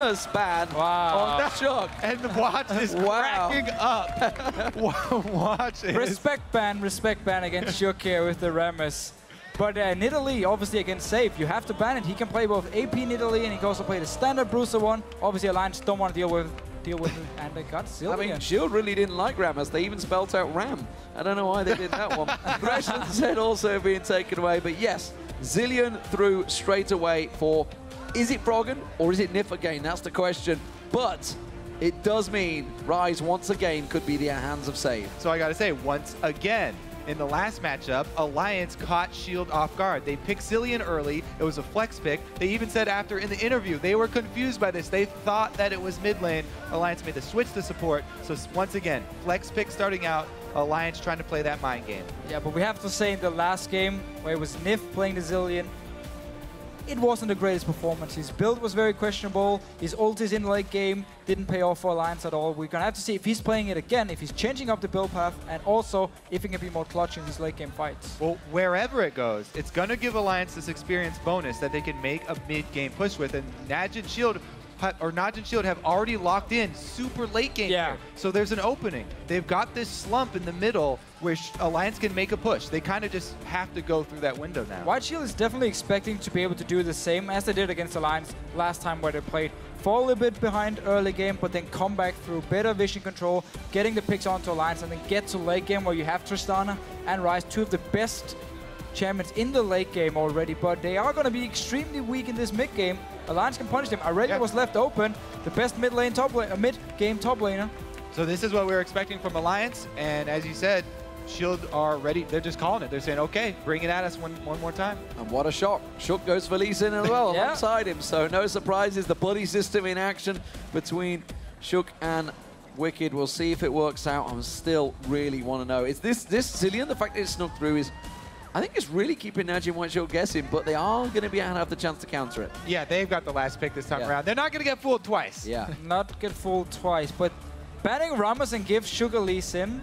ban on Shook. And watch this cracking up. Watch it. Respect ban against Shook here with the Rammus. But Nidalee, obviously against Safe, you have to ban it. He can play both AP Nidalee and he can also play the standard Bruiser one. Obviously Alliance don't want to deal with it, and they got Zilean. I mean, Shield really didn't like Rammus. They even spelt out Ram. I don't know why they did that one. Aggression's head also being taken away. But yes, Zilean threw straight away for, is it Froggen or is it Nyph again? That's the question. But it does mean Ryze once again could be the hands of Save. So I got to say, once again, in the last matchup, Alliance caught Shield off guard. They picked Zilean early. It was a flex pick. They even said after in the interview, they were confused by this. They thought that it was mid lane. Alliance made the switch to support. So once again, flex pick starting out. Alliance trying to play that mind game. Yeah, but we have to say in the last game, where it was Nyph playing the Zilean, it wasn't the greatest performance. His build was very questionable. His ultis in the late game didn't pay off for Alliance at all. We're going to have to see if he's playing it again, if he's changing up the build path, and also if he can be more clutch in these late game fights. Well, wherever it goes, it's going to give Alliance this experience bonus that they can make a mid-game push with. And NaJin Shield have already locked in super late game here. So there's an opening. They've got this slump in the middle where Alliance can make a push. They kind of just have to go through that window now. White Shield is definitely expecting to be able to do the same as they did against Alliance last time, where they played fall a little bit behind early game, but then come back through better vision control, getting the picks onto Alliance, and then get to late game where you have Tristana and Ryze, two of the best champions in the late game already, but they are going to be extremely weak in this mid game. Alliance can punish them. Irelia was left open, the best mid-game top laner. So this is what we were expecting from Alliance, and as you said, Shield are ready. They're just calling it. They're saying, okay, bring it at us one more time. And what a shot. Shook goes for Lee Sin as well alongside him, so no surprises. The buddy system in action between Shook and Wickd. We'll see if it works out. I still really want to know. Is this Zilean, the fact that it snuck through is, I think it's really keeping NaJin White Shield guessing, but they are going to be able to have the chance to counter it. Yeah, they've got the last pick this time around. They're not going to get fooled twice. Yeah. Not get fooled twice, but banning Rammus and give Sugar Lee Sin,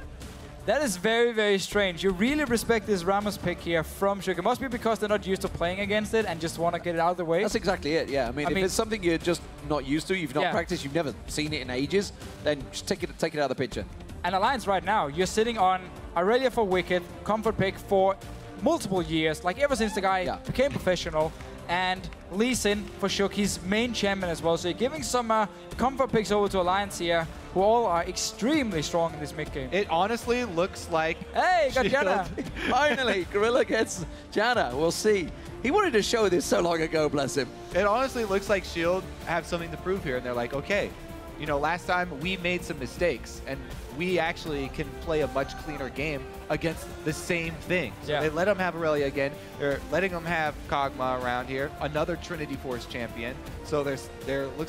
that is very, very strange. You really respect this Rammus pick here from Sugar. It must be because they're not used to playing against it and just want to get it out of the way. That's exactly it, yeah. I mean, if it's something you're just not used to, you've not practiced, you've never seen it in ages, then just take it out of the picture. And Alliance right now, you're sitting on Irelia for Wickd, comfort pick for multiple years, like ever since the guy became professional, and Lee Sin for Shook, his main champion as well. So you're giving some comfort picks over to Alliance here, who all are extremely strong in this mid game. It honestly looks like... Hey, got Janna! Finally, Gorilla gets Janna. We'll see. He wanted to show this so long ago, bless him. It honestly looks like Shield have something to prove here, and they're like, okay, you know, last time we made some mistakes, and we actually can play a much cleaner game against the same thing. So they let them have Irelia again. They're letting them have KogMaw around here, another Trinity Force champion. So looks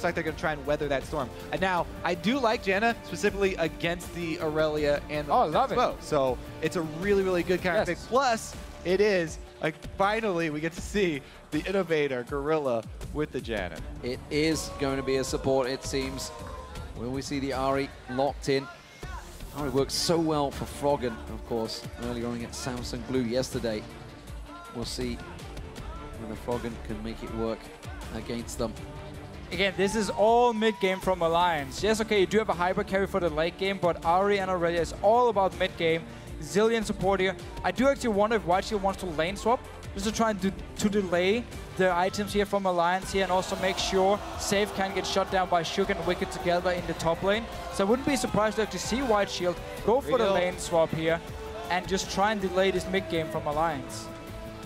like they're going to try and weather that storm. And now, I do like Janna specifically against the Irelia and the love it. So it's a really, really good counter pick. Plus, it is, like, finally we get to see the innovator, Gorilla, with the Janna. It is going to be a support, it seems. Will we see the Ahri locked in? Ahri worked so well for Froggen, of course, earlier on against Samsung Blue yesterday. We'll see whether Froggen can make it work against them. Again, this is all mid-game from Alliance. Yes, okay, you do have a hyper carry for the late game, but Ahri and Irelia is all about mid-game. Zilean support here. I do actually wonder if White Shield wants to lane swap, just to try and to delay the items here from Alliance here, and also make sure Safe can get shut down by Shook and Wickd together in the top lane. So I wouldn't be surprised to actually see White Shield go for the lane swap here and just try and delay this mid-game from Alliance.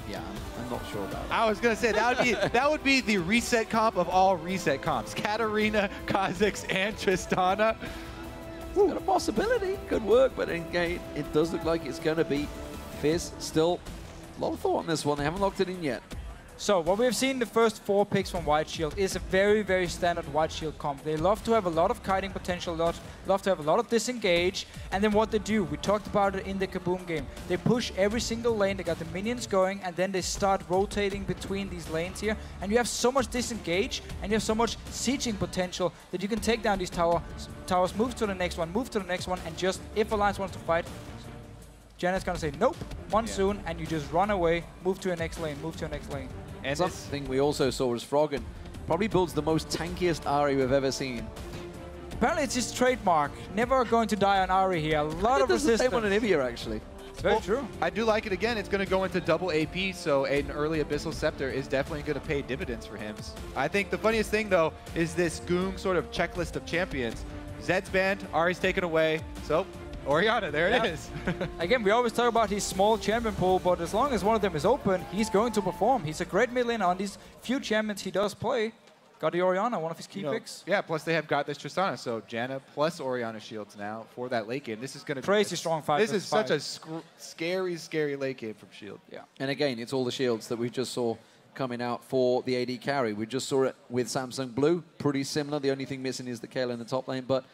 Yeah, I'm not sure about that. I was going to say, that would be the reset comp of all reset comps. Katarina, KhaZix, and Tristana. It's got a possibility. Could work, but again, it does look like it's going to be Fizz. Still, a lot of thought on this one. They haven't locked it in yet. So what we've seen the first 4 picks from White Shield is a very, very standard White Shield comp. They love to have a lot of kiting potential, love to have a lot of disengage, and then what they do, we talked about it in the Ggoong game. They push every single lane, they got the minions going, and then they start rotating between these lanes here, and you have so much disengage, and you have so much sieging potential that you can take down these towers, move to the next one, and just, if Alliance wants to fight, Janna's gonna say nope, Monsoon, and you just run away, move to your next lane, move to your next lane. And something we also saw was Froggen Probably builds the most tankiest Ahri we've ever seen. Apparently it's his trademark. Never going to die on Ahri here. A lot of resistance. The same on Anivia, actually. It's very true. I do like it again. It's going to go into double AP, so an early Abyssal Scepter is definitely going to pay dividends for him. I think the funniest thing, though, is this Ggoong sort of checklist of champions. Zed's banned, Ahri's taken away, so Orianna, there it is. Again, we always talk about his small champion pool, but as long as one of them is open, he's going to perform. He's a great mid laner on these few champions he does play. Got the Orianna, one of his key picks. Yeah, plus they have got this Tristana, so Janna plus Orianna shields now for that late game. This is going to be crazy strong fight. This is such a scary, scary late game from Shield. Yeah. And again, it's all the shields that we just saw coming out for the AD carry. We just saw it with Samsung Blue, pretty similar. The only thing missing is the Kayle in the top lane, but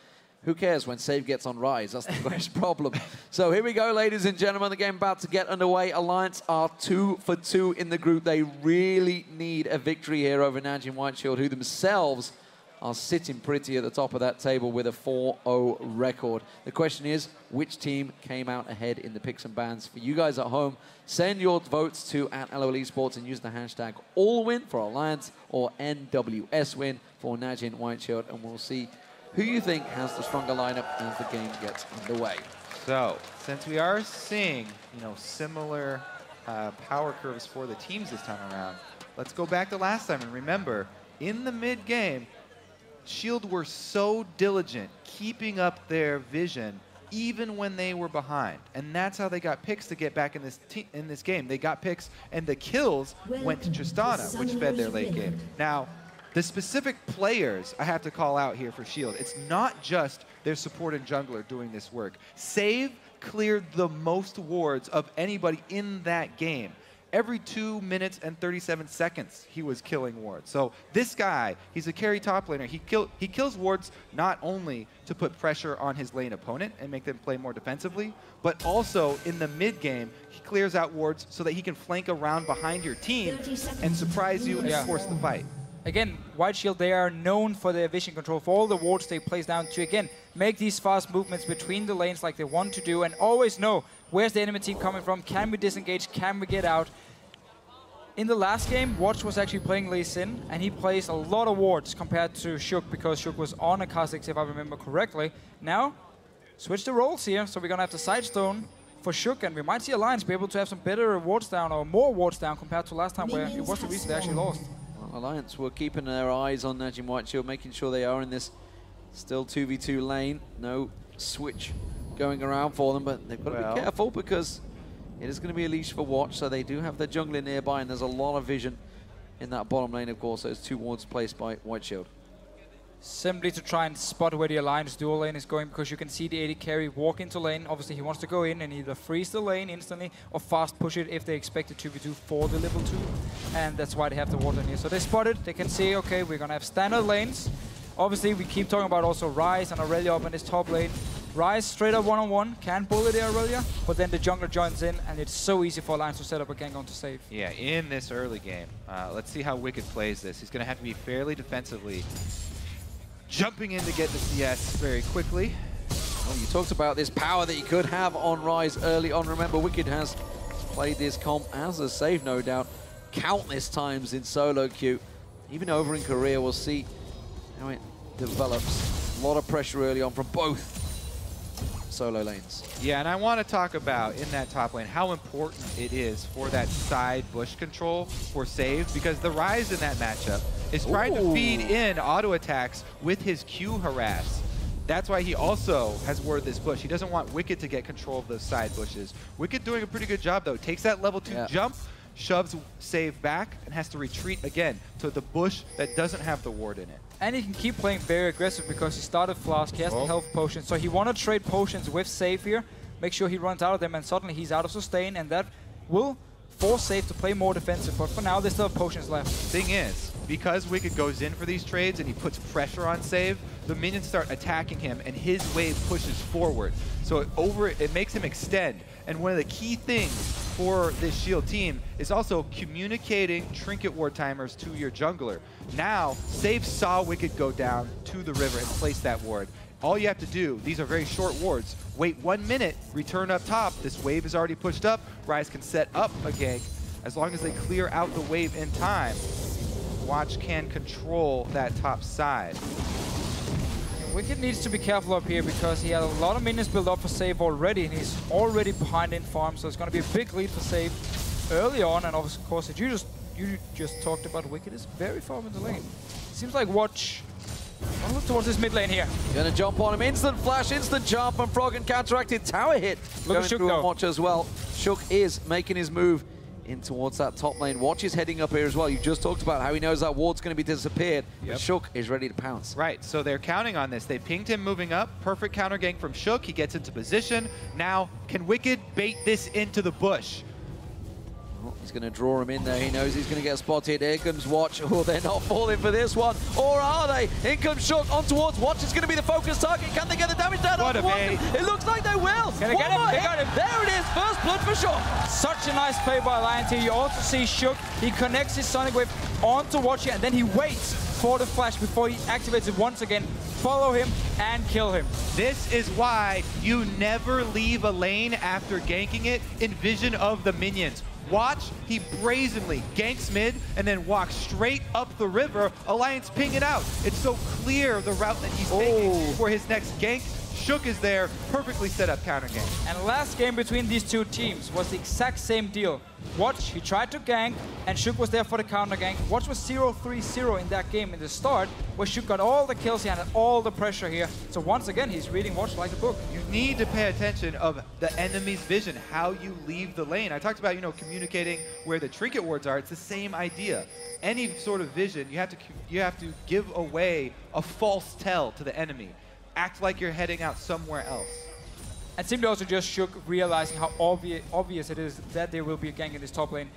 who cares when Save gets on Ryze? That's the biggest problem. So here we go, ladies and gentlemen. The game about to get underway. Alliance are 2 for 2 in the group. They really need a victory here over NaJin Whiteshield, who themselves are sitting pretty at the top of that table with a 4-0 record. The question is, which team came out ahead in the picks and bans? For you guys at home, send your votes to @LOLesports and use the hashtag AllWin for Alliance or NWS win for NaJin Whiteshield, and we'll see who you think has the stronger lineup as the game gets underway. So, since we are seeing, similar power curves for the teams this time around, let's go back to last time and remember, in the mid game, Shield were so diligent keeping up their vision even when they were behind, and that's how they got picks to get back in this game. They got picks, and the kills went to Tristana, which fed their late game. Now, the specific players I have to call out here for Shield, it's not just their support and jungler doing this work. Save cleared the most wards of anybody in that game. Every 2 minutes and 37 seconds, he was killing wards. So this guy, he's a carry top laner. He kills wards not only to put pressure on his lane opponent and make them play more defensively, but also in the mid game, he clears out wards so that he can flank around behind your team and surprise you and force the fight. Again, Whiteshield, they are known for their vision control, for all the wards they place down to, again, make these fast movements between the lanes like they want to do, and always know where's the enemy team coming from, can we disengage, can we get out. In the last game, Watch was actually playing Lee Sin, and he plays a lot of wards compared to Shook, because Shook was on a KhaZix, if I remember correctly. Now, switch the roles here, so we're going to have the Sidestone for Shook, and we might see Alliance be able to have some better wards down, or more wards down compared to last time, where it was the reason they actually lost. Alliance were keeping their eyes on NaJin Whiteshield, making sure they are in this still 2v2 lane. No switch going around for them, but they've got to be careful because it is going to be a leash for Watch, so they do have their jungler nearby, and there's a lot of vision in that bottom lane, of course. Those 2 wards placed by Whiteshield. Simply to try and spot where the Alliance dual lane is going, because you can see the AD carry walk into lane. Obviously, he wants to go in and either freeze the lane instantly or fast push it if they expect a 2v2 for the level 2. And that's why they have the ward in here. So they spot it. They can see, okay, we're going to have standard lanes. Obviously, we keep talking about also Ryze and Irelia up in this top lane. Ryze straight up one-on-one, can bully the Irelia, but then the jungler joins in, and it's so easy for Alliance to set up a gank on to save. Yeah, in this early game. Let's see how Wickd plays this. He's going to have to be fairly defensively jumping in to get the CS very quickly. Well, you talked about this power that you could have on Ryze early on. Remember, Wickd has played this comp as a save, no doubt, countless times in solo queue. Even over in Korea, we'll see how it develops. A lot of pressure early on from both solo lanes. Yeah, and I want to talk about, in that top lane, how important it is for that side bush control for save, because the Ryze in that matchup is trying to feed in auto attacks with his Q harass. That's why he also has warded this bush. He doesn't want Wickd to get control of those side bushes. Wickd doing a pretty good job, though. Takes that level 2 jump, shoves save back, and has to retreat again to the bush that doesn't have the ward in it. And he can keep playing very aggressive because he started Flask, he has the health potion, so he want to trade potions with Save here, make sure he runs out of them, and suddenly he's out of sustain, and that will force Save to play more defensive, but for now they still have potions left. Thing is, because Wickd goes in for these trades and he puts pressure on Save, the minions start attacking him and his wave pushes forward. So it makes him extend. And one of the key things for this Shield team is also communicating trinket ward timers to your jungler. Now, Save saw Wickd go down to the river and place that ward. All you have to do, these are very short wards, wait 1 minute, return up top, this wave is already pushed up, Ryze can set up a gank. As long as they clear out the wave in time, Watch can control that top side. Wickd needs to be careful up here because he had a lot of minions built up for save already, and he's already behind in farm, so it's going to be a big lead for save early on. And of course, as you just talked about, Wickd is very far in the lane. Seems like Watch look towards this mid lane here. Gonna jump on him, instant flash, instant jump, and Froggen counteracted tower hit. Look at Shook though. Watch as well. Shook is making his move in towards that top lane. Watch is heading up here as well. You just talked about how he knows that ward's going to be disappeared. But Shook is ready to pounce. Right, so they're counting on this. They pinged him moving up. Perfect counter gank from Shook. He gets into position. Now, can Wickd bait this into the bush? Oh, he's going to draw him in there. He knows he's going to get spotted. Here comes Watch. Oh, they're not falling for this one. Or are they? In comes Shook on towards Watch. It's going to be the focus target. Can they get the damage down? What a bait. It looks like they will. Can they get him? They got him. There it is. First blood for Shook. Such a nice play by Alliance here. You also see Shook. He connects his Sonic Wave onto Watch here, and then he waits for the flash before he activates it once again. Follow him and kill him. This is why you never leave a lane after ganking it in vision of the minions. Watch, he brazenly ganks mid and then walks straight up the river. Alliance ping it out. It's so clear the route that he's taking for his next gank. Shook is there, perfectly set up counter gank. And last game between these two teams was the exact same deal. Watch, he tried to gank, and Shook was there for the counter gank. Watch was 0-3-0 in that game in the start, where Shook got all the kills, he had all the pressure here. So once again, he's reading Watch like a book. You need to pay attention of the enemy's vision, how you leave the lane. I talked about, you know, communicating where the trinket wards are. It's the same idea. Any sort of vision, you have to give away a false tell to the enemy. Act like you're heading out somewhere else. And seemed to also just Shook realizing how obvious it is that there will be a gank in this top lane.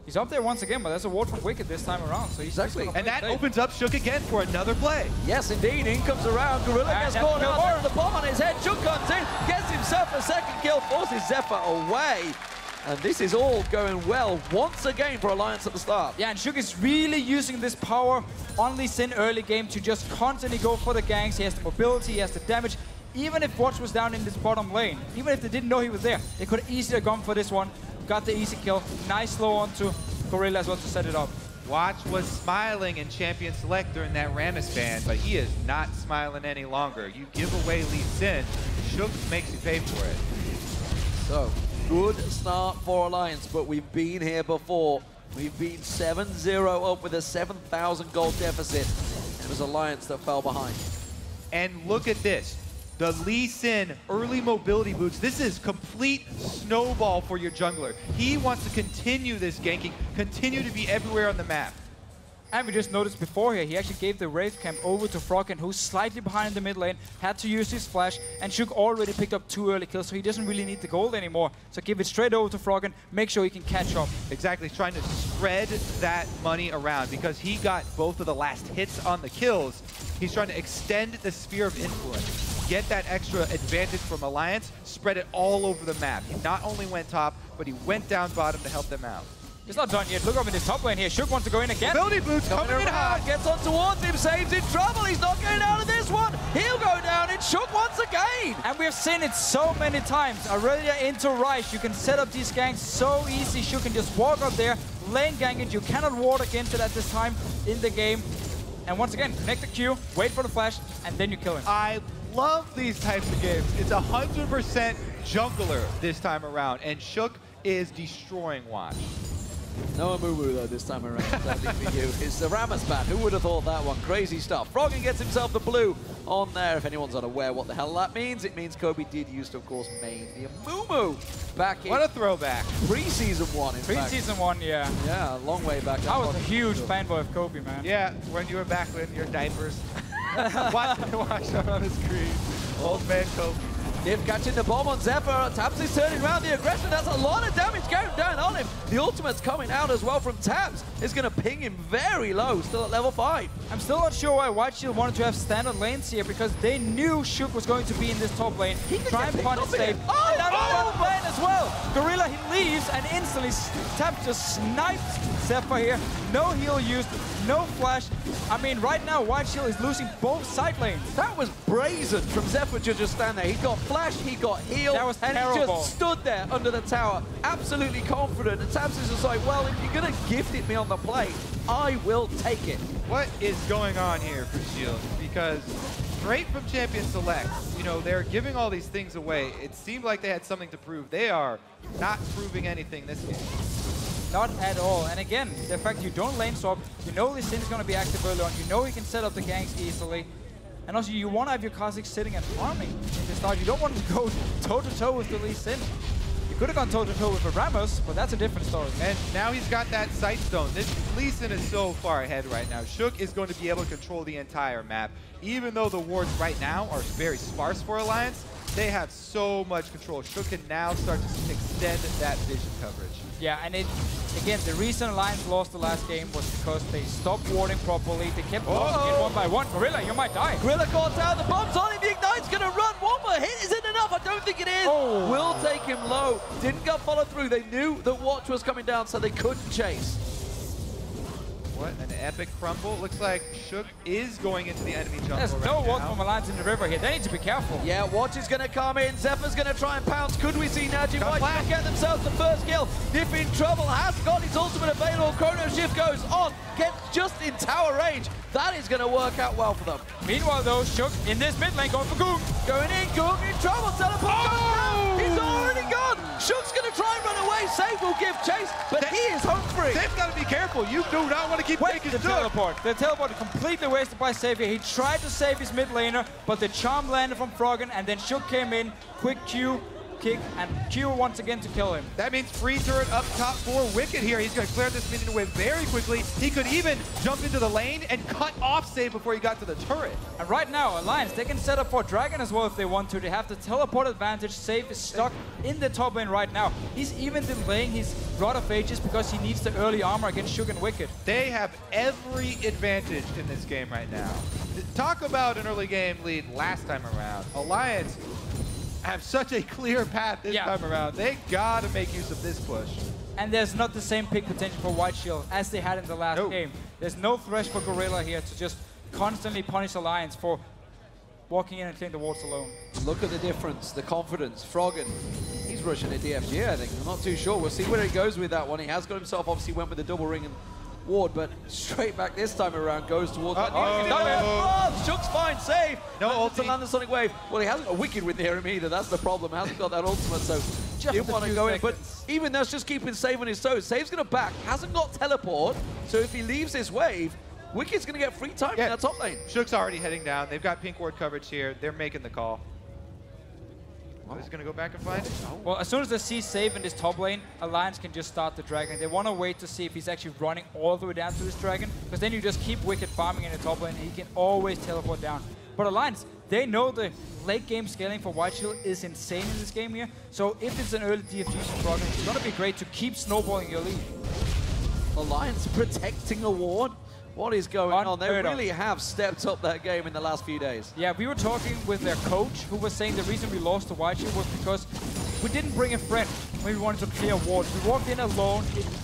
He's up there once again, but there's a ward from Wickd this time around. So he's exactly. And that opens up Shook again for another play. Yes, indeed. In comes around. Gorilla gets caught out. The bomb on his head. Shook comes in, gets himself a second kill, forces Zefa away. And this is all going well once again for Alliance at the start. Yeah, and Shook is really using this power on Lee Sin early game to just constantly go for the ganks. He has the mobility, he has the damage. Even if Watch was down in this bottom lane, even if they didn't know he was there, they could have easily gone for this one. Got the easy kill. Nice slow onto Gorilla as well to set it up. Watch was smiling in Champion Select during that Rammus ban, but he is not smiling any longer. You give away Lee Sin, Shook makes you pay for it. So, good start for Alliance, but we've been here before. We've been 7-0 up with a 7,000 gold deficit. It was Alliance that fell behind. And look at this. The Lee Sin early mobility boots. This is complete snowball for your jungler. He wants to continue this ganking, continue to be everywhere on the map. And we just noticed before here, he actually gave the Wraith Camp over to Froggen, who's slightly behind in the mid lane, had to use his flash, and Shook already picked up 2 early kills, so he doesn't really need the gold anymore. So give it straight over to Froggen, make sure he can catch up. Exactly, he's trying to spread that money around because he got both of the last hits on the kills. He's trying to extend the sphere of influence, get that extra advantage from Alliance, spread it all over the map. He not only went top, but he went down bottom to help them out. It's not done yet. Look up in this top lane here. Shook wants to go in again. Mobility boots coming in hot. Gets on towards him, saves in trouble. He's not getting out of this one. He'll go down. It's Shook once again. And we've seen it so many times. Irelia into Ryze. You can set up these ganks so easy. Shook can just walk up there, lane gang it. You cannot ward against it at this time in the game. And once again, connect the Q, wait for the flash, and then you kill him. I love these types of games. It's 100% jungler this time around, and Shook is destroying Watch. No Amumu though this time around, sadly for you. It's the Rammus ban. Who would have thought that one? Crazy stuff. Froggen gets himself the blue on there. If anyone's unaware what the hell that means, it means Kobe did used to, of course, main the Amumu back in... What a throwback. Pre-season 1, in fact. Pre-season 1, yeah. Yeah, a long way back. I was a huge fanboy of Kobe, man. Yeah, when you were back in your diapers. Watch on the screen. Old man Kobe. Nyph catching the bomb on Zefa. Tabzz is turning around the aggression. That's a lot of damage going down on him. The ultimate's coming out as well from Tabzz. It's going to ping him very low, still at level 5. I'm still not sure why White Shield wanted to have standard lanes here, because they knew Shook was going to be in this top lane. He could try and punish save. Oh, and bottom lane as well. Gorilla, he leaves, and instantly Tabzz just sniped Zefa here. No heal used, no flash. I mean, right now, White Shield is losing both side lanes. That was brazen from Zefa to just stand there. He got flash, he got heal, that was and terrible. he just stood there under the tower, absolutely confident. And Tabzz is just like, well, if you're going to gift it me on the plate, I will take it. What is going on here for Shield? Because straight from Champion Select, you know, they're giving all these things away. It seemed like they had something to prove. They are not proving anything this game. Not at all. And again, the fact you don't lane swap, you know Lee Sin is going to be active early on, you know he can set up the ganks easily. And also, you want to have your KhaZix sitting and farming in the start. You don't want to go toe-to-toe with the Lee Sin. You could have gone toe-to-toe with the Ramos, but that's a different story. And now he's got that sight stone. This Lee Sin is so far ahead right now. Shook is going to be able to control the entire map. Even though the wards right now are very sparse for Alliance, they have so much control. Shook can now start to extend that vision coverage. Yeah, and again, the reason Alliance lost the last game was because they stopped warding properly. They kept losing it one by one. Gorilla, you might die. Gorilla caught down, the bomb's on him, the Ignite's gonna run. One more hit isn't enough, I don't think it is. Oh. Will take him low. Didn't get followed through. They knew that Watch was coming down, so they couldn't chase. What an epic crumble. Looks like Shook is going into the enemy jungle. There's right no now. ward from Alliance in the river here. They need to be careful. Yeah, Watch is going to come in. Zefa's going to try and pounce. Could we see NaJin White get themselves the first kill? Nyph in trouble. Has got his ultimate available. Chrono Shift goes on. Gets just in tower range. That is going to work out well for them. Meanwhile, though, Shook in this mid lane going for Ggoong. Going in. Ggoong in trouble. Teleport goes down. He's already gone. Shook's going to try and run away. Save will give chase, but he is home free. They've got to be careful. You do not want to keep taking the teleport. The teleport completely wasted by Zefa. He tried to save his mid laner, but the charm landed from Froggen, and then Shook came in, quick Q, kick, and Q once again to kill him. That means free turret up top for Wickd here. He's going to clear this minion wave very quickly. He could even jump into the lane and cut off Save before he got to the turret. And right now, Alliance, they can set up for Dragon as well if they want to. They have the teleport advantage. Save is stuck in the top lane right now. He's even delaying his Rod of Ages because he needs the early armor against Shook and Wickd. They have every advantage in this game right now. Talk about an early game lead last time around. Alliance have such a clear path this time around. They gotta make use of this push. And there's not the same pick potential for White Shield as they had in the last game. There's no thresh for Gorilla here to just constantly punish Alliance for walking in and clearing the wards alone. Look at the difference, the confidence. Froggen, he's rushing a DFG, I think. I'm not too sure. We'll see where he goes with that one. He has got himself, obviously went with the double ring and ward, but straight back this time around goes towards Shook's fine, save. No ultimate to land the Sonic Wave. Well, he hasn't got Wickd with near him either. That's the problem. He hasn't got that ultimate, so didn't want to go in. But even that's just keeping Save on his toes. Save's going to back. Hasn't got teleport, so if he leaves this wave, Wicked's going to get free time in that top lane. Shook's already heading down. They've got pink ward coverage here. They're making the call. He's going to go back and find it? Well, as soon as they see Save in this top lane, Alliance can just start the Dragon. They want to wait to see if he's actually running all the way down to this Dragon, because then you just keep Wicked farming in the top lane, and he can always teleport down. But Alliance, they know the late game scaling for White Shield is insane in this game here, so if it's an early DFG from Froggen, it's going to be great to keep snowballing your lead. Alliance protecting a ward? What is going on? They really have stepped up that game in the last few days. Yeah, we were talking with their coach, who was saying the reason we lost to White Shield was because we didn't bring a friend when we wanted to clear wards. We walked in alone.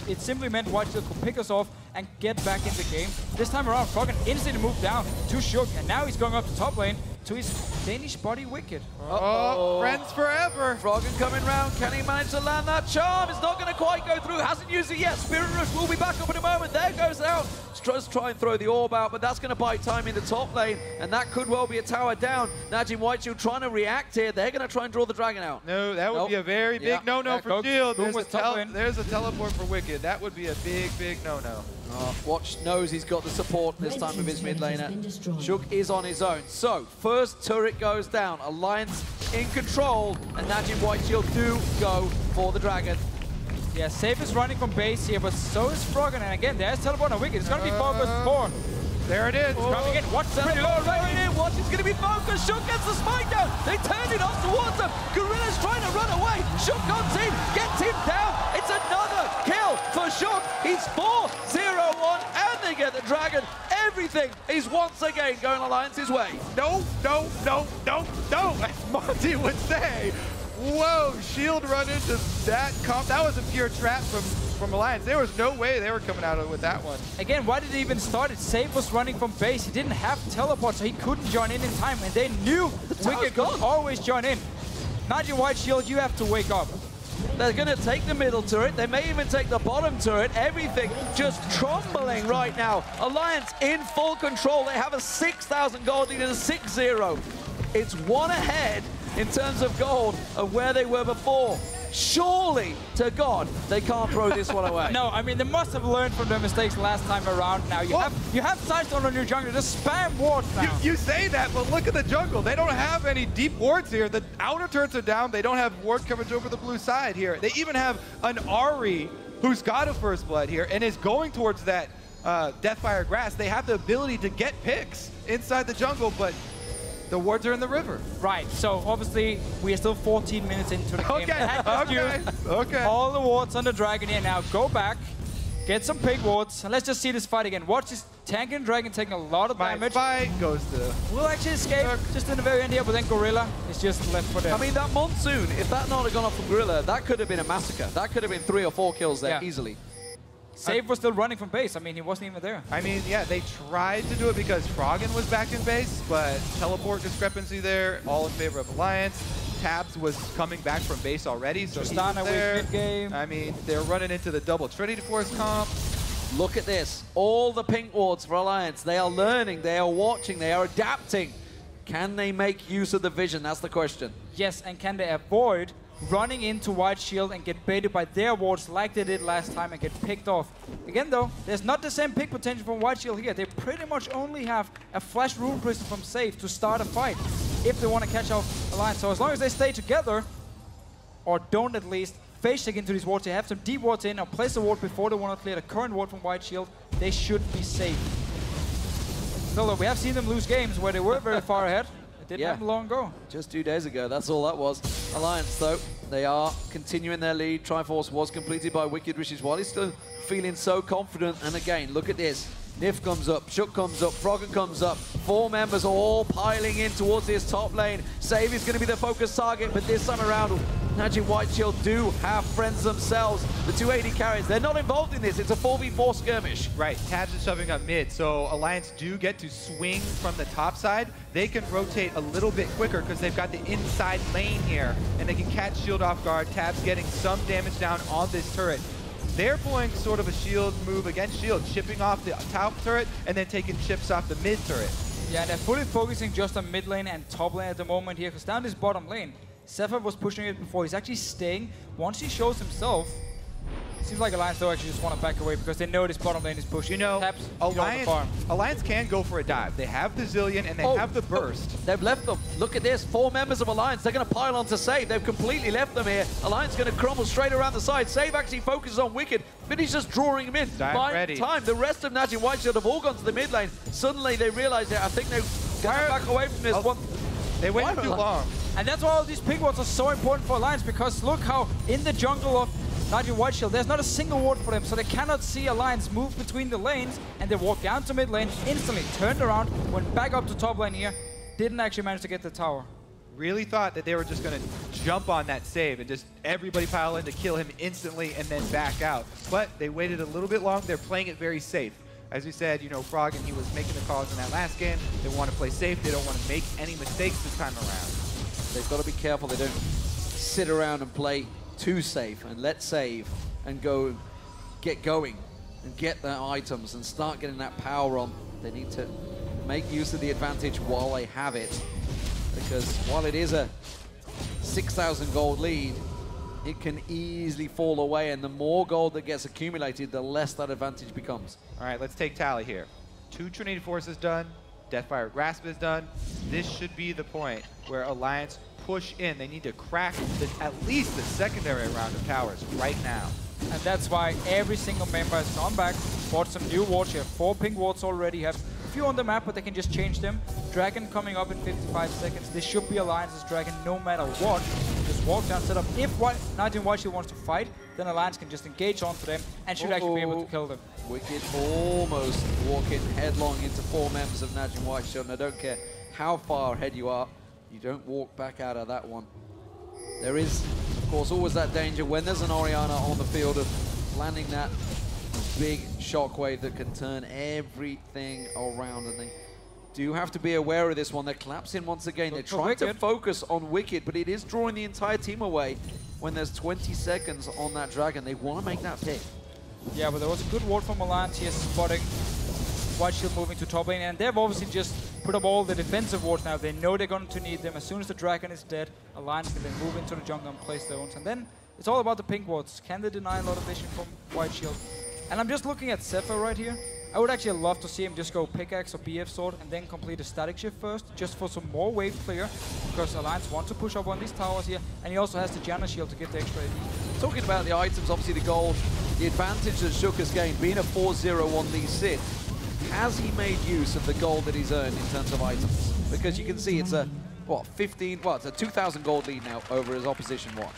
It simply meant White Shield could pick us off and get back in the game. This time around, Froggen instantly moved down to Shook, and now he's going up to top lane to his Danish buddy Wicked. Friends forever. Froggen coming round. Can he manage to land that charm? It's not going to quite go through. Hasn't used it yet. Spirit Rush will be back up in a moment. There goes out. Just try and throw the orb out, but that's going to buy time in the top lane, and that could well be a tower down. NaJin White Shield trying to react here. They're going to try and draw the Dragon out. No, that would be a very big no-no for Shield. There's a teleport for Wicked. That would be a big, big no-no. Watch knows he's got the support this time with his mid laner. Shook is on his own. So, first turret goes down. Alliance in control, and NaJin White Shield do go for the Dragon. Yeah, Safe is running from base here, but so is Froggen. And again, there's teleport on Wicked. It's going to be 4 versus 4. There it is. Coming in. Watch pretty low right in. Watch is going to be focused. Shook gets the spike down. They turn it off towards them. Gorilla's trying to run away. Shook comes in, gets him down. It's another kill for Shook. He's 4-0-1, and they get the Dragon. Everything is once again going Alliance's way. No, no, no, no, no, as Monty would say. Whoa, Shield run into that comp. That was a pure trap from Alliance. There was no way they were coming out of it with that one. Again, why did he even start it? Save was running from base. He didn't have teleport, so he couldn't join in time, and they knew Wicked could always join in. NaJin White Shield, you have to wake up. They're going to take the middle turret. They may even take the bottom turret. Everything just trembling right now. Alliance in full control. They have a 6,000 gold lead and a 6-0. It's one ahead in terms of gold of where they were before. Surely, to God, they can't throw this one away. No, I mean, they must have learned from their mistakes last time around now. You have Sidestone on your jungle, just spam wards now. You say that, but look at the jungle. They don't have any deep wards here. The outer turrets are down. They don't have ward coverage over the blue side here. They even have an Ahri who's got a first blood here and is going towards that Deathfire grass. They have the ability to get picks inside the jungle, but the wards are in the river. Right, so obviously we are still 14 minutes into the game. Okay. All the wards on the dragon here now. Go back, get some pig wards, and let's just see this fight again. Watch this tank and dragon taking a lot of damage. Fight goes to... We'll actually escape just in the very end here, but then Gorilla is just left for dead. I mean, that Monsoon, if that not had gone off from Gorilla, that could have been a massacre. That could have been 3 or 4 kills there easily. Save was still running from base. I mean, he wasn't even there. I mean, yeah, they tried to do it because Froggen was back in base, but teleport discrepancy there, all in favor of Alliance. Tabzz was coming back from base already, so Tristana with mid-game. I mean, they're running into the double Trinity Force comp. Look at this. All the pink wards for Alliance. They are learning, they are watching, they are adapting. Can they make use of the vision? That's the question. Yes, and can they avoid running into White Shield and get baited by their wards like they did last time and get picked off. Again though, there's not the same pick potential from White Shield here. They pretty much only have a flash rune prison from Safe to start a fight if they want to catch out Alliance. So as long as they stay together, or don't at least face check into these wards, they have some deep wards in or place a ward before they want to clear the current ward from White Shield, they should be safe. Still though, we have seen them lose games where they were very far ahead. Didn't happen long ago. Just 2 days ago, that's all that was. Alliance, though, they are continuing their lead. Triforce was completed by Wickd, which is why he's still feeling so confident. And again, look at this. Nyph comes up, Shook comes up, Froggen comes up. 4 members are all piling in towards this top lane. Save is going to be the focus target, but this time around, NaJin White Shield do have friends themselves. The 280 carries, they're not involved in this. It's a 4v4 skirmish. Right, Tabzz is shoving up mid, so Alliance do get to swing from the top side. They can rotate a little bit quicker because they've got the inside lane here, and they can catch shield off guard. Tabzz getting some damage down on this turret. They're pulling sort of a shield move against shield, chipping off the top turret and then taking chips off the mid turret. Yeah, they're fully focusing just on mid lane and top lane at the moment here, because down this bottom lane, Zefa was pushing it before. He's actually staying. Once he shows himself, seems like Alliance though actually just want to back away because they know this bottom lane is pushing. You know, Tabzz, Alliance can go for a dive. They have the Zilean and they have the burst. They've left them. Look at this. 4 members of Alliance. They're going to pile on to Save. They've completely left them here. Alliance going to crumble straight around the side. Save actually focuses on Wickd, but he's just drawing him in. By the time, the rest of NaJin White Shield have all gone to the mid lane. Suddenly they realize that I think they're going to back away from this one. They waited too long. And that's why all these pink wards are so important for Alliance, because look how in the jungle of NaJin White Shield, there's not a single ward for them, so they cannot see Alliance move between the lanes, and they walk down to mid lane, instantly turned around, went back up to top lane here, didn't actually manage to get the tower. Really thought that they were just going to jump on that save and just everybody pile in to kill him instantly and then back out. But they waited a little bit long. They're playing it very safe. As we said, you know, Froggen, he was making the calls in that last game. They want to play safe. They don't want to make any mistakes this time around. They've got to be careful they don't sit around and play too safe and let Save and go get going and get their items and start getting that power on. They need to make use of the advantage while they have it, because while it is a 6,000 gold lead, it can easily fall away, and the more gold that gets accumulated, the less that advantage becomes. All right, let's take tally here. 2 Trinity Forces done, Deathfire Grasp is done. This should be the point where Alliance push in. They need to crack at least the secondary round of towers right now. And that's why every single member has gone back, bought some new wards. You have 4 pink wards already. You have a few on the map, but they can just change them. Dragon coming up in 55 seconds. This should be Alliance's Dragon no matter what. Just walk down, set up. If NaJin White Shield wants to fight, then Alliance can just engage onto them and should actually be able to kill them. Wickd almost walking headlong into 4 members of NaJin White Shield. And I don't care how far ahead you are, you don't walk back out of that one. There is, of course, always that danger when there's an Orianna on the field of landing that big shockwave that can turn everything around. And they do have to be aware of this one. They're collapsing once again. They're trying to focus on Wickd, but it is drawing the entire team away when there's 20 seconds on that Dragon. They want to make that pick. Yeah, but there was a good ward from Alliance here, spotting White Shield moving to top lane, and they've obviously just put up all the defensive wards now. They know they're going to need them. As soon as the Dragon is dead, Alliance can then move into the jungle and place their own. And then it's all about the pink wards. Can they deny a lot of vision from White Shield? And I'm just looking at Zefa right here. I would actually love to see him just go pickaxe or BF sword and then complete a static shift first, just for some more wave clear, because Alliance want to push up on these towers here, and he also has the Janna shield to get the extra AD. Talking about the items, obviously the gold, the advantage that Shook has gained, being a 4-0 on these Sid, has he made use of the gold that he's earned in terms of items? Because you can see it's a, what, it's a 2,000 gold lead now over his opposition watch.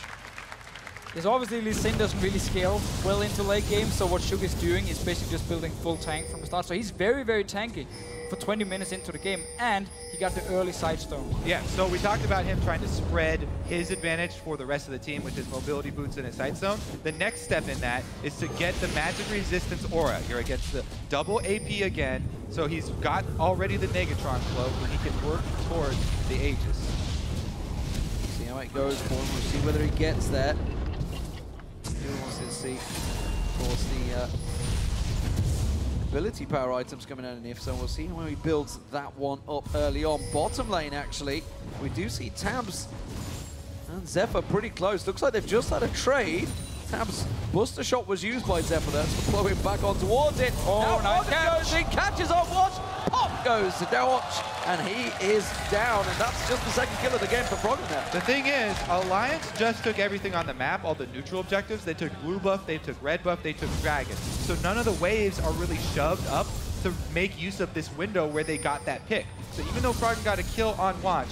Because obviously Lee Sin doesn't really scale well into late game, so what Shook is doing is basically just building full tank from the start. So he's very, very tanky for 20 minutes into the game, and he got the early sidestone. Yeah, so we talked about him trying to spread his advantage for the rest of the team with his mobility boots and his sight zone. The next step in that is to get the magic resistance aura here against the double AP again. So he's got already the Negatron cloak, and he can work towards the Aegis. See how it goes for him. We'll see whether he gets there. He wants to see, of course, the ability power items coming out of Nyph, so we'll see how he builds that one up early on. Bottom lane, actually, we do see Tabzz and Zefa pretty close. Looks like they've just had a trade. Tabzz Buster Shot was used by Zefa. That's flowing back on towards it. Oh, now nice catch. goes in, catches on Watch. Pop goes to Watch, and he is down. And that's just the second kill of the game for Froggen there. The thing is, Alliance just took everything on the map, all the neutral objectives. They took blue buff, they took red buff, they took dragon. So none of the waves are really shoved up to make use of this window where they got that pick. So even though Froggen got a kill on Watch,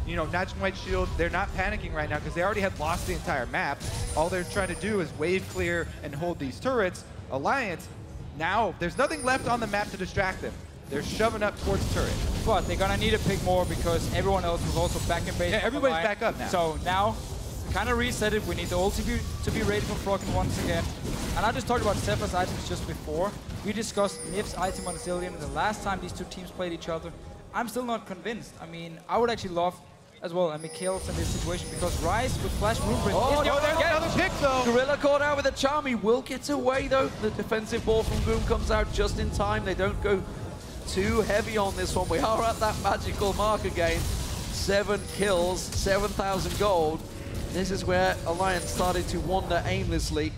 you know, NaJin White Shield, they're not panicking right now because they already had lost the entire map. All they're trying to do is wave clear and hold these turrets. Alliance, now there's nothing left on the map to distract them. They're shoving up towards turret. But they're gonna need to pick more because everyone else was also back in base. Yeah, everybody's back up now. So now, kind of reset it. We need the ult to be ready for Froggen once again. And I just talked about Zefa's items just before. We discussed Nyph's item on Zilean the last time these two teams played each other. I'm still not convinced. I mean, I would actually love as well, Mikhail's in this situation because Ryze with Flash Blueprint is there's another pick though. Gorilla caught out with a charm. He will get away though. The defensive ball from Ggoong comes out just in time. They don't go too heavy on this one. We are at that magical mark again. 7 kills, 7,000 gold. This is where Alliance started to wander aimlessly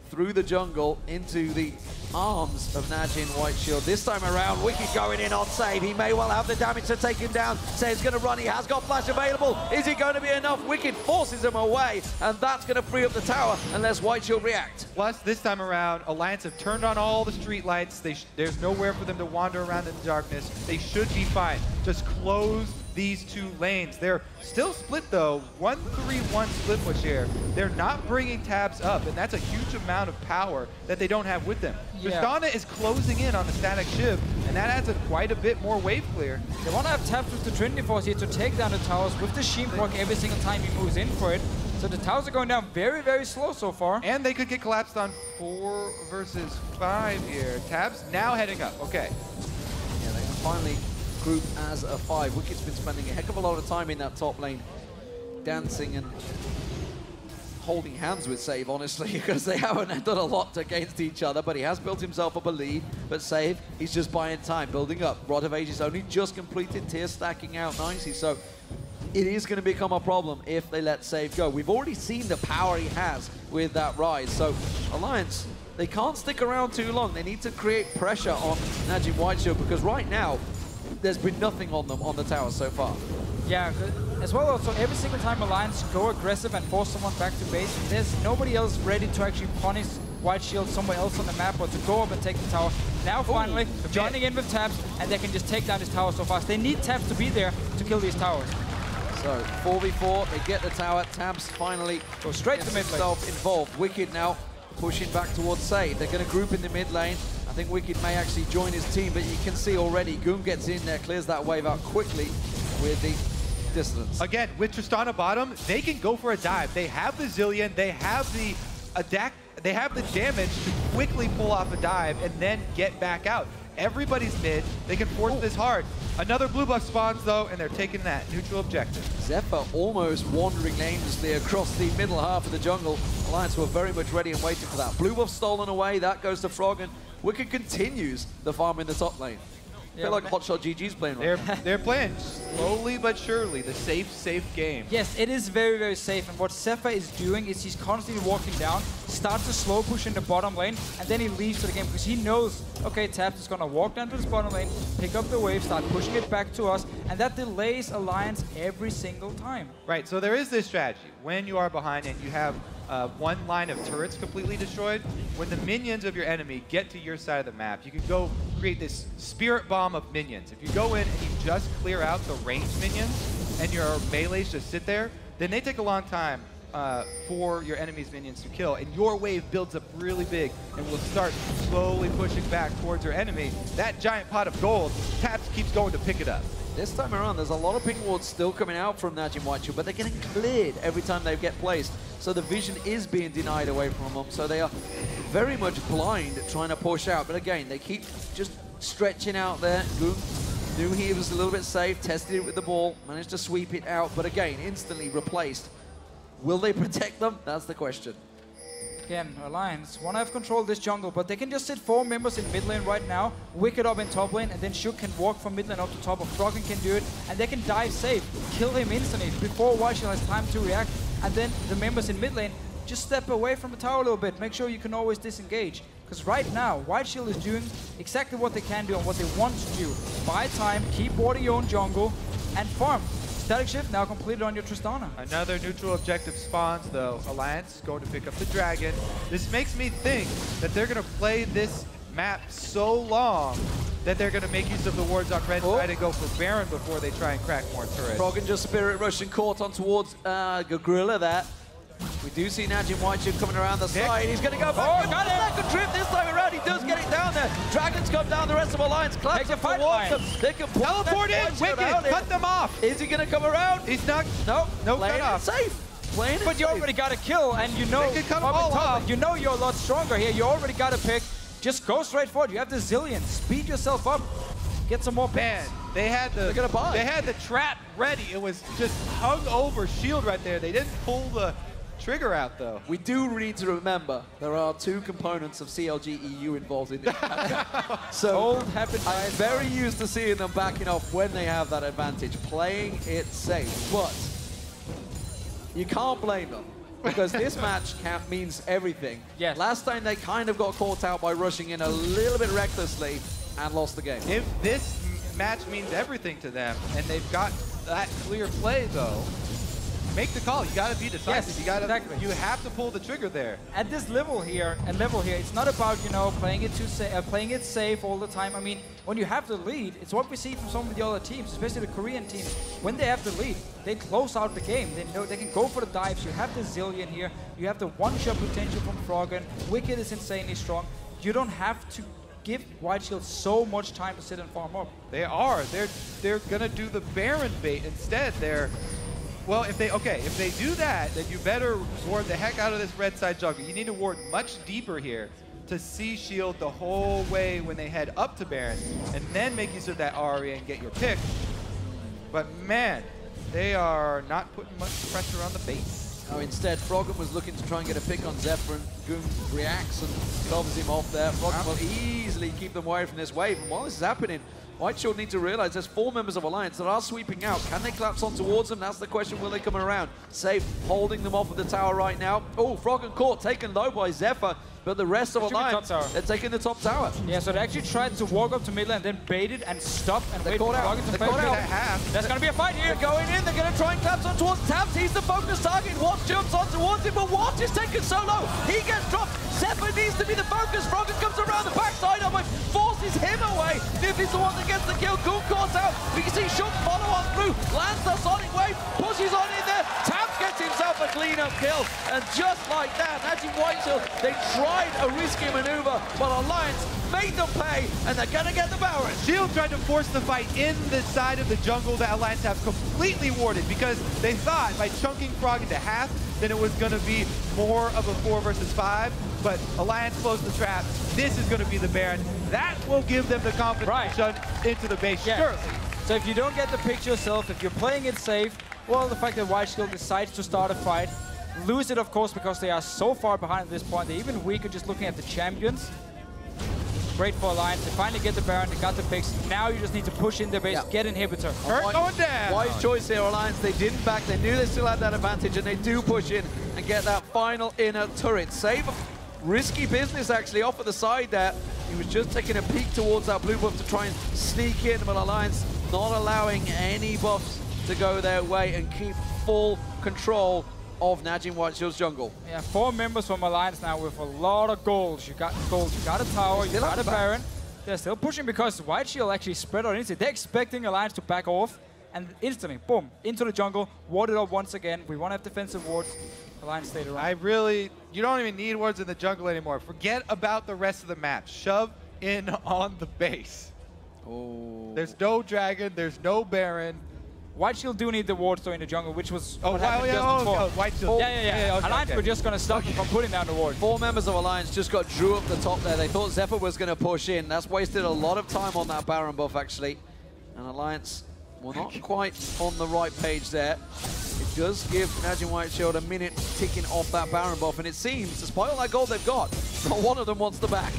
through the jungle into the arms of NaJin White Shield. This time around, Wickd going in on save. He may well have the damage to take him down. Save's going to run. He has got flash available. Is it going to be enough? Wickd forces him away, and that's going to free up the tower unless White Shield react. Plus, this time around, Alliance have turned on all the street lights. There's nowhere for them to wander around in the darkness. They should be fine. Just close these two lanes. They're still split though, 1-3-1 split push here. They're not bringing Tabzz up, and that's a huge amount of power that they don't have with them. Yeah. Tristana is closing in on the static shiv, and that adds quite a bit more wave clear. They want to have Tabzz with the Trinity Force here to take down the towers with the Sheen proc every single time he moves in for it. So the towers are going down very, very slow so far. And they could get collapsed on 4 versus 5 here. Tabzz now heading up. Okay. Yeah, they can finally group as a 5. Wicked's been spending a heck of a lot of time in that top lane, dancing and holding hands with Save, honestly, because they haven't done a lot against each other, but he has built himself up a lead. But Save, he's just buying time, building up. Rod of Ages only just completed, Tear stacking out nicely, so it is going to become a problem if they let Save go. We've already seen the power he has with that Ryze, so Alliance, they can't stick around too long. They need to create pressure on NaJin White Shield, because right now, there's been nothing on them on the tower so far. Yeah, as well also every single time Alliance go aggressive and force someone back to base, there's nobody else ready to actually punish White Shield somewhere else on the map or to go up and take the tower. Now finally, joining in with Tabzz, and they can just take down this tower so fast. They need Tabzz to be there to kill these towers. So 4v4, they get the tower. Tabzz finally go straight to mid lane. Himself involved. Wickd now pushing back towards Save. They're going to group in the mid lane. I think Wickd may actually join his team, but you can see already Ggoong gets in there, clears that wave out quickly with the distance. Again, with Tristana bottom, they can go for a dive. They have the Zilean, they have the damage to quickly pull off a dive and then get back out. Everybody's mid. They can force this hard. Another blue buff spawns, though, and they're taking that neutral objective. Zefa almost wandering aimlessly across the middle half of the jungle. Alliance were very much ready and waiting for that. Blue buff stolen away. That goes to Froggen. Wickd continues the farm in the top lane. I feel like Hotshot GG's playing right now. They're playing slowly but surely the safe game. Yes, it is very, very safe. And what Zefa is doing is he's constantly walking down, starts to slow push in the bottom lane, and then he leaves to the game because he knows, okay, Tabzz is going to walk down to this bottom lane, pick up the wave, start pushing it back to us, and that delays Alliance every single time. Right, so there is this strategy. When you are behind and you have one line of turrets completely destroyed, when the minions of your enemy get to your side of the map, you can go create this spirit bomb of minions. If you go in and you just clear out the ranged minions and your melees just sit there, then they take a long time for your enemy's minions to kill, and your wave builds up really big and will start slowly pushing back towards your enemy. That giant pot of gold, Tabzz keeps going to pick it up. This time around, there's a lot of ping wards still coming out from NaJin White Shield, but they're getting cleared every time they get placed. So the vision is being denied away from them. So they are very much blind trying to push out. But again, they keep just stretching out there. Ggoong knew he was a little bit safe, tested it with the ball, managed to sweep it out. But again, instantly replaced. Will they protect them? That's the question. Again, Alliance want to have control of this jungle, but they can just sit 4 members in mid lane right now, Wickd up in top lane, and then Shook can walk from mid lane up to top, or Froggen can do it, and they can dive safe, kill him instantly before White Shield has time to react, and then the members in mid lane just step away from the tower a little bit, make sure you can always disengage. Because right now, White Shield is doing exactly what they can do and what they want to do. Buy time, keep warding your own jungle, and farm. Static shift now completed on your Tristana. Another neutral objective spawns, though. Alliance going to pick up the dragon. This makes me think that they're going to play this map so long that they're going to make use of the wards on red side and go for Baron before they try and crack more turrets. Froggen just Spirit Rushing caught on towards Gorilla there. We do see NaJin White Shield coming around the side. He's going to go back. Oh, got it! Second trip this time around. He does get it down there. Dragons come down. The rest of Alliance claps up towards them. They can teleport in. Wickd, cut them off. Is he going to come around? He's not. No cut off. Safe. Playing but you already got a kill, and you know, you know you're a lot stronger here. You already got a pick. Just go straight forward. You have the Zilean. Speed yourself up. Get some more picks. Man, they had the trap ready. It was just hung over shield right there. They didn't pull the trigger out, though. We do need to remember there are 2 components of CLG EU involved in this. So I'm very used to seeing them backing off when they have that advantage, playing it safe. But you can't blame them, because this match means everything. Yes. Last time they kind of got caught out by rushing in a little bit recklessly and lost the game. If this match means everything to them, and they've got that clear play, though, make the call. You got to be decisive. Yes, you have to pull the trigger there. At this level here, it's not about playing it safe all the time. I mean, when you have the lead, it's what we see from some of the other teams, especially the Korean teams. When they have the lead, they close out the game. They know they can go for the dives. You have the Zilean here. You have the one-shot potential from Froggen. Wickd is insanely strong. You don't have to give White Shield so much time to sit and farm up. They are. They're gonna do the Baron bait instead. Well, if they do that, then you better ward the heck out of this red side jungle. You need to ward much deeper here to see shield the whole way when they head up to Baron, and then make use of that Ahri and get your pick. But man, they are not putting much pressure on the base. No, instead, Froggen was looking to try and get a pick on Zefa, and Ggoong reacts and covers him off there. Froggen will easily keep them away from this wave, and while this is happening, White Shield need to realize there's 4 members of Alliance that are sweeping out. Can they collapse on towards them? That's the question. Will they come around? Safe, holding them off of the tower right now. Oh, Froggen caught, taken low by Zefa, but the rest of Alliance, they're taking the top tower. Yeah, so they actually tried to walk up to mid lane and then baited and stopped and waited for Froggen to fake out. There's going to be a fight here. They're going in, they're going to try and collapse on towards Tabzz. He's the focus target. Watt jumps on towards him, but Watt is taken so low. He gets dropped. Zefa needs to be the focus. Froggen comes around the backside of it, forces him away. Nyph is the one that gets the kill. Ggoong caught out. We can see Shook follow on through, lands the sonic wave, pushes on in there. Tabzz gets himself a clean cleanup kill. And just like that, NaJin Whiteshield, they tried a risky maneuver, but Alliance made them pay, and they're gonna get the Baron. Shield tried to force the fight in the side of the jungle that Alliance have completely warded because they thought by chunking Froggen to half, then it was gonna be more of a 4 versus 5, but Alliance closed the trap. This is gonna be the Baron. That will give them the confidence to shut into the base, surely. So if you don't get the pick yourself, if you're playing it safe, well, the fact that Whiteshield decides to start a fight, lose it, of course, because they are so far behind at this point. They're even weaker just looking at the champions. Great for Alliance. They finally get the Baron, they got the picks. Now you just need to push in their base, get inhibitor. Hurt going down. Wise choice here, Alliance. They didn't back. They knew they still had that advantage, and they do push in and get that final inner turret. Save risky business, actually, off at the side there. He was just taking a peek towards that blue buff to try and sneak in, but Alliance not allowing any buffs to go their way and keep full control of NaJin Whiteshield's jungle. Yeah, 4 members from Alliance now with a lot of goals. You got gold, you got a tower, you got a Baron. They're still pushing because Whiteshield actually spread out instantly. They're expecting Alliance to back off, and instantly, boom, into the jungle, warded up once again. We want to have defensive wards. Alliance stayed around. You don't even need wards in the jungle anymore. Forget about the rest of the map. Shove in on the base. Oh. There's no dragon, there's no Baron. Whiteshield do need the wards though in the jungle, which was what happened just before. Whiteshield. Yeah. Alliance were just going to stop them from putting down the ward. 4 members of Alliance just got drew up the top there. They thought Zefa was going to push in. That's wasted a lot of time on that Baron buff, actually. And Alliance were not quite on the right page there. It does give NaJin Whiteshield a minute ticking off that Baron buff, and it seems, despite all that gold they've got, not one of them wants the back.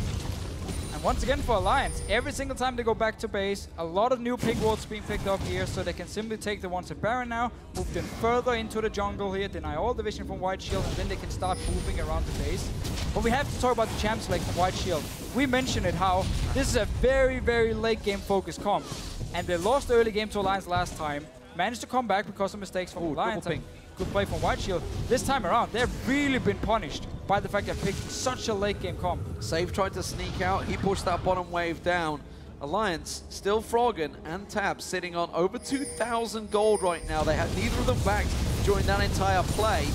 And once again for Alliance, every single time they go back to base, a lot of new pick wards being picked up here, so they can simply take the ones at Baron now, move them further into the jungle here, deny all the vision from Whiteshield, and then they can start moving around the base. But we have to talk about the champ select from Whiteshield. We mentioned it, how this is a very, very late game focused comp. And they lost the early game to Alliance last time, managed to come back because of mistakes from Alliance. Good play from Whiteshield. This time around, they've really been punished by the fact they picked such a late game comp. Save tried to sneak out. He pushed that bottom wave down. Alliance, still Froggen and Tabzz sitting on over 2,000 gold right now. They had neither of them backed during that entire play.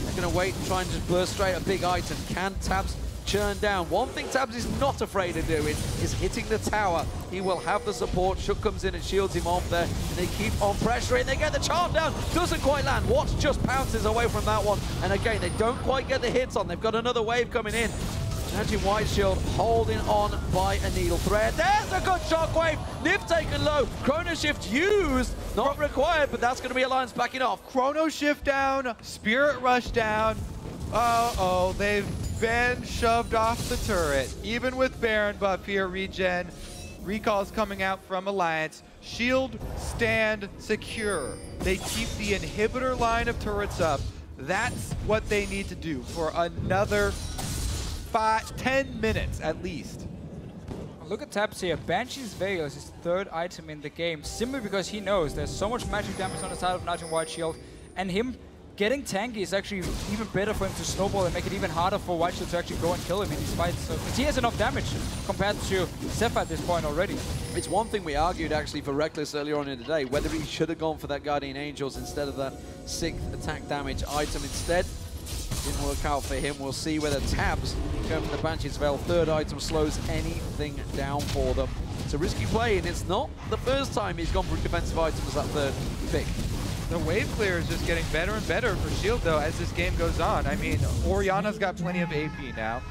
They're going to wait and try and just burst straight a big item. Can Tabzz churn down? One thing Tabzz is not afraid of doing is hitting the tower. He will have the support. Shook comes in and shields him off there, and they keep on pressuring. They get the charm down. Doesn't quite land. Watch just pounces away from that one. And again, they don't quite get the hits on. They've got another wave coming in. NaJin Whiteshield holding on by a needle thread. There's a good shockwave. Nyph taken low. Chrono Shift used. Not required, but that's going to be Alliance backing off. Chrono Shift down. Spirit Rush down. Uh-oh, they've been shoved off the turret. Even with Baron buff here, regen. Recalls coming out from Alliance. Shield stand secure. They keep the inhibitor line of turrets up. That's what they need to do for another 10 minutes at least. Look at Tabzz here. Banshee's Veil is his 3rd item in the game, simply because he knows there's so much magic damage on the side of NaJin Whiteshield, and him getting tanky is actually even better for him to snowball and make it even harder for Whiteshield to actually go and kill him in these fights. So, because he has enough damage compared to Zefa at this point already. It's one thing we argued actually for Reckless earlier on in the day, whether he should have gone for that Guardian Angels instead of that 6th attack damage item instead. Didn't work out for him. We'll see whether Tabzz, going for the Banshee's Veil, 3rd item, slows anything down for them. It's a risky play, and it's not the first time he's gone for defensive items as that 3rd pick. The wave clear is just getting better and better for Shield, though, as this game goes on. I mean, Orianna's got plenty of AP now.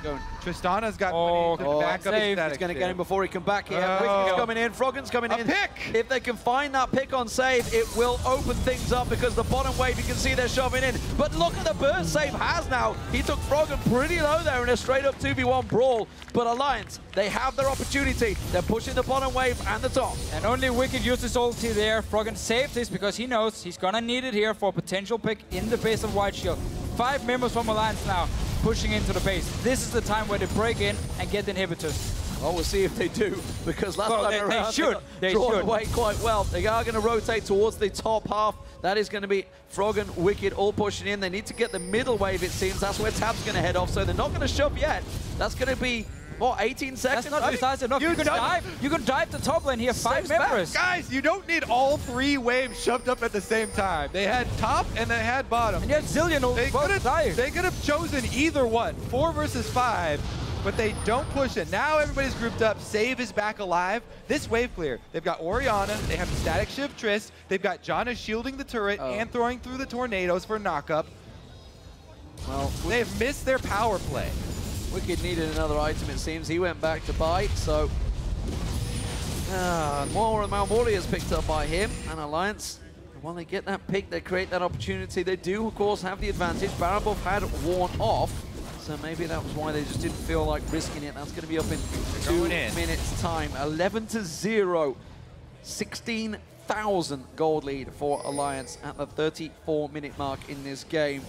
Tristana's got plenty to back up his static. He's going to get him before he can back here. Wickd's coming in, Froggen's coming in. Pick! If they can find that pick on save, it will open things up because the bottom wave, you can see they're shoving in. But look at the burst save has now. He took Froggen pretty low there in a straight-up 2v1 brawl. But Alliance, they have their opportunity. They're pushing the bottom wave and the top. And only Wickd used his ulti there. Froggen saved this because he knows he's going to need it here for a potential pick in the base of Whiteshield. 5 members from Alliance now pushing into the base. This is the time where they break in and get the inhibitors. Well, we'll see if they do, because last time around they drawn should. away quite well. They are going to rotate towards the top half. That is going to be Froggen, Wickd all pushing in. They need to get the middle wave, it seems. That's where Tabzz going to head off, so they're not going to shove yet. That's going to be What, 18 seconds? That's not decisive enough. You can dive the top lane here, 5 members. Guys, you don't need all 3 waves shoved up at the same time. They had top and they had bottom. And you had Zilean both dive. They could have chosen either one, 4 versus 5, but they don't push it. Now everybody's grouped up. Save is back alive. This wave clear. They've got Orianna. They have the static shift Trist. They've got Janna shielding the turret and throwing through the tornadoes for knockup. Well, they've missed their power play. Wickd needed another item, it seems. He went back to bite, so... more of Malmorley is picked up by him, and Alliance, when they get that pick, they create that opportunity. They do, of course, have the advantage. Baron buff had worn off, so maybe that was why they just didn't feel like risking it. That's going to be up in 2 minutes' time. 11-0, 16,000 gold lead for Alliance at the 34-minute mark in this game.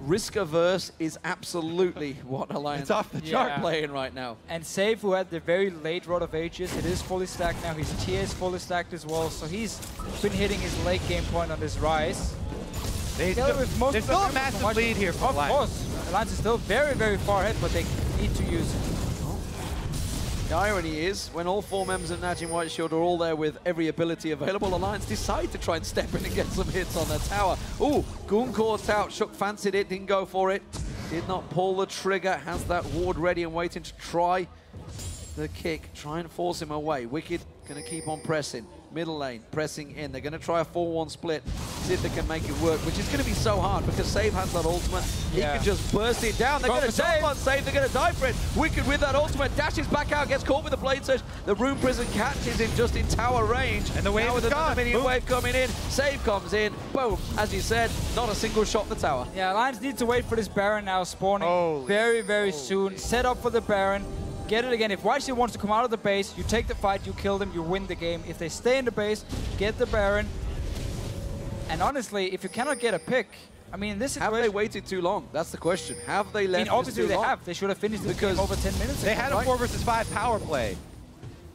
Risk averse is absolutely what Alliance are playing right now. And Save, who had the very late Rod of Ages, it is fully stacked now. His tier is fully stacked as well, so he's been hitting his late game point on this Ryze. There's still a massive lead here for Alliance. Of course, Alliance is still very, very far ahead, but they need to use it. The irony is, when all 4 members of NaJin White Shield are all there with every ability available, Alliance decide to try and step in and get some hits on their tower. Ooh, Ggoong caught out, Shook fancied it, didn't go for it. Did not pull the trigger, has that ward ready and waiting to try the kick. Try and force him away. Wickd gonna keep on pressing. Middle lane, pressing in. They're gonna try a 4-1 split, see if they can make it work, which is gonna be so hard because Save has that ultimate. He can just burst it down. They're gonna jump on Save, they're gonna die for it. Wickd with that ultimate, dashes back out, gets caught with the blade surge. The Rune Prison catches him just in tower range. And the wave now with is another gone. minion wave coming in. Save comes in, boom. As you said, not a single shot the tower. Yeah, Alliance needs to wait for this Baron now spawning very, very soon. Set up for the Baron. Get it again. If White Shield wants to come out of the base, you take the fight, you kill them, you win the game. If they stay in the base, get the Baron. And honestly, if you cannot get a pick, I mean, this situation... Have they waited too long? That's the question. Have they left obviously too long? They have. They should have finished this game over 10 minutes They had a 4 versus 5 power play,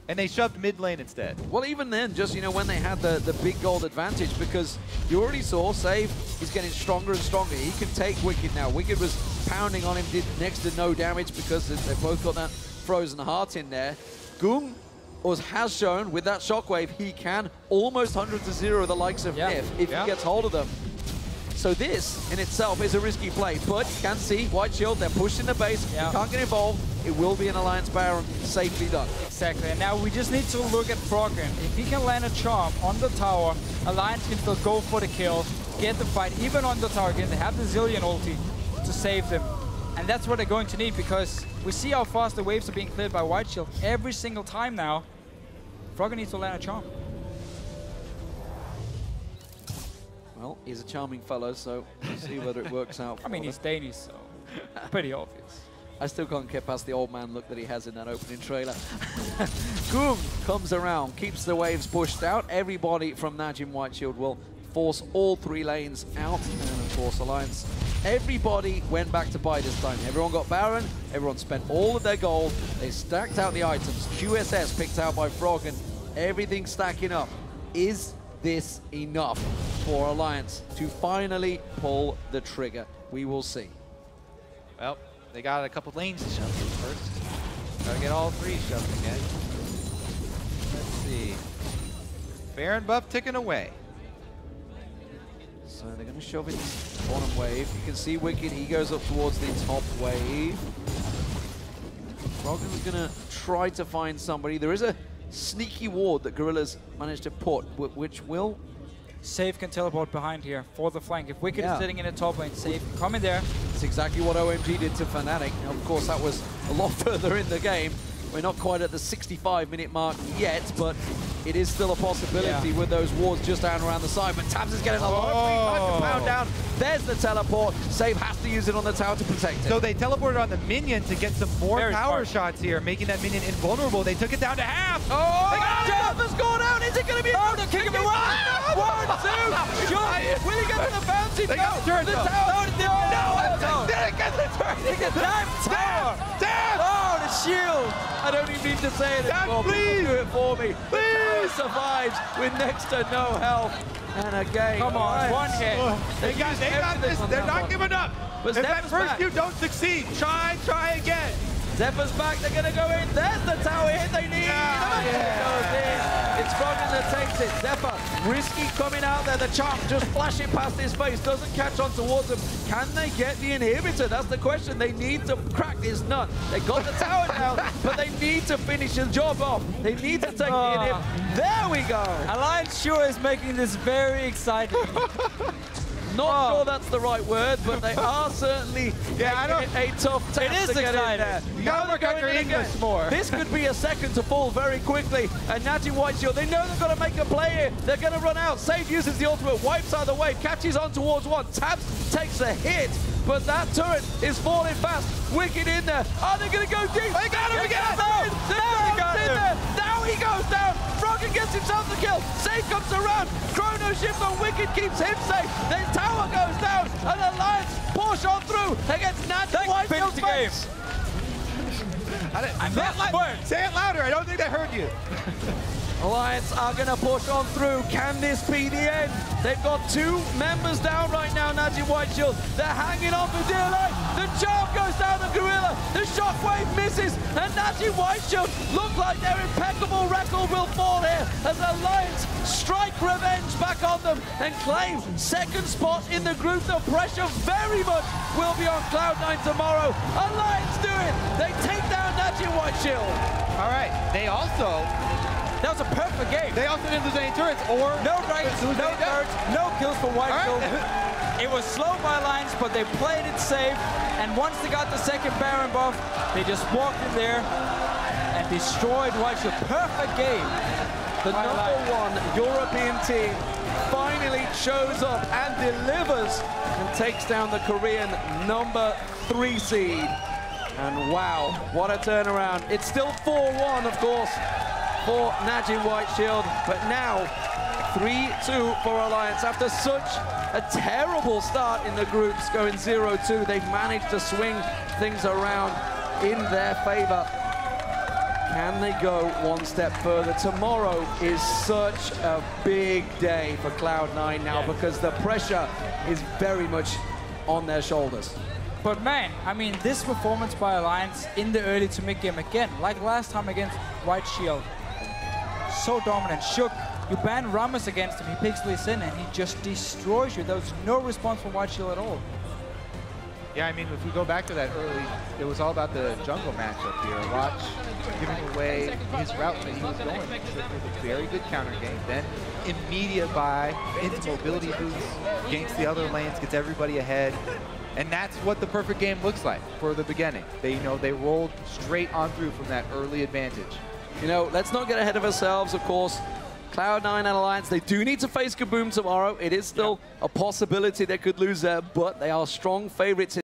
and they shoved mid lane instead. Well, even then, just, you know, when they had the big gold advantage, because you already saw Save is getting stronger and stronger. He can take Wickd now. Wickd was pounding on him, did next to no damage because they've both got that frozen heart in there. Ggoong has shown with that shockwave he can almost 100-0 the likes of Nyph if he gets hold of them. So this in itself is a risky play, but you can see White Shield, they're pushing the base, can't get involved. It will be an Alliance Baron, safely done. Exactly, and now we just need to look at Froggen. If he can land a charm on the tower, Alliance can still go for the kill, get the fight, even on the target. They have the Zilean ulti to save them. And that's what they're going to need, because we see how fast the waves are being cleared by White Shield every single time now. Froggen needs to land a charm. Well, he's a charming fellow, so we'll see whether it works out. I mean, he's Danish, so pretty obvious. I still can't get past the old man look that he has in that opening trailer. Ggoong comes around, keeps the waves pushed out. Everybody from NaJin White Shield will force all 3 lanes out, and of course Alliance. Everybody went back to buy this time. Everyone got Baron, everyone spent all of their gold, they stacked out the items. QSS picked out by Froggen, everything stacking up. Is this enough for Alliance to finally pull the trigger? We will see. Well, they got a couple lanes to shove first. Gotta get all 3 shoved again. Let's see. Baron buff ticking away. So they're going to shove in the bottom wave. You can see Wickd, he goes up towards the top wave. Froggen's going to try to find somebody. There is a sneaky ward that Guerrillas managed to put, which will... Save can teleport behind here for the flank. If Wickd is sitting in a top lane, Save can come in there. It's exactly what OMG did to Fnatic. Now, of course, that was a lot further in the game. We're not quite at the 65-minute mark yet, but it is still a possibility with those wards just down around the side. But Tabzz is getting a lot of free time to pound down. There's the teleport. Save has to use it on the tower to protect it. So they teleported on the minion to get some more power shots here, making that minion invulnerable. They took it down to half. Tabzz has gone out. Is it going to be enough? They're kicking him away. 1, 2, John. Will he get to the bounty? They got the turret, though. No, they didn't get the turret. They get the tower. Damn! Oh, the shield. I don't even need to say it anymore. Please do it for me. Please survives with next to no health. And again, come on, one hit. They got this. They're not giving up. But if at first you don't succeed, try again. Zefa's back, they're gonna go in. There's the tower hit they need. It's Froggen that takes it. Zefa, risky coming out there. The charm just flashing past his face, doesn't catch on towards him. Can they get the inhibitor? That's the question. They need to crack this nut. They got the tower down, but they need to finish the job off. They need to take the inhibitor. There we go. Alliance sure is making this very exciting. Not sure that's the right word, but they are certainly a tough task to get in there. You gotta work on your English more. This could be a second to fall very quickly. And NaJin Whiteshield, they know they've got to make a play here. They're going to run out. Save uses the ultimate, wipes out the wave, catches on towards one. Tabzz takes a hit, but that turret is falling fast. Wickd in there. Are they going to go deep? They got him again! Now he goes down. Froggen gets himself the kill. Save comes around. Chrono shift on Wickd keeps him safe. Then tower goes down. And Alliance push on through against NaJin Whiteshield's face. Say it louder. I don't think they heard you. Alliance are going to push on through. Can this be the end? They've got 2 members down right now, NaJin Whiteshield. They're hanging on for dear life. The charm goes down the gorilla. The shockwave misses. And NaJin Whiteshield look like their impeccable record will fall here as Alliance strike revenge back on them and claim second spot in the group. The pressure very much will be on Cloud9 tomorrow. Alliance do it. They take down NaJin Whiteshield. All right. They also... That was a perfect game. They also didn't lose any turrets or... No dragons, no turrets, no kills for Whiteshield. Right. It was slow by Alliance, but they played it safe. And once they got the second Baron buff, they just walked in there and destroyed Whiteshield. Perfect game. The #1 European team finally shows up and delivers and takes down the Korean #3 seed. And wow, what a turnaround. It's still 4-1, of course, for NaJin Whiteshield, but now 3-2 for Alliance. After such a terrible start in the groups, going 0-2, they've managed to swing things around in their favor. Can they go one step further? Tomorrow is such a big day for Cloud9 now because the pressure is very much on their shoulders. But man, I mean, this performance by Alliance in the early to mid game again, like last time against Whiteshield, so dominant. Shook, you ban Ramos against him, he picks Lee Sin and he just destroys you. There was no response from Whiteshield at all. Yeah, I mean, if we go back to that early, it was all about the jungle matchup here. Watch giving away his route that he was going. Shook with a very good counter game. Then immediate buy into mobility boost, gains the other lanes, gets everybody ahead. And that's what the perfect game looks like for the beginning. They, they rolled straight on through from that early advantage. Let's not get ahead of ourselves, of course. Cloud9 and Alliance, they do need to face Ggoong tomorrow. It is still a possibility they could lose there, but they are strong favorites.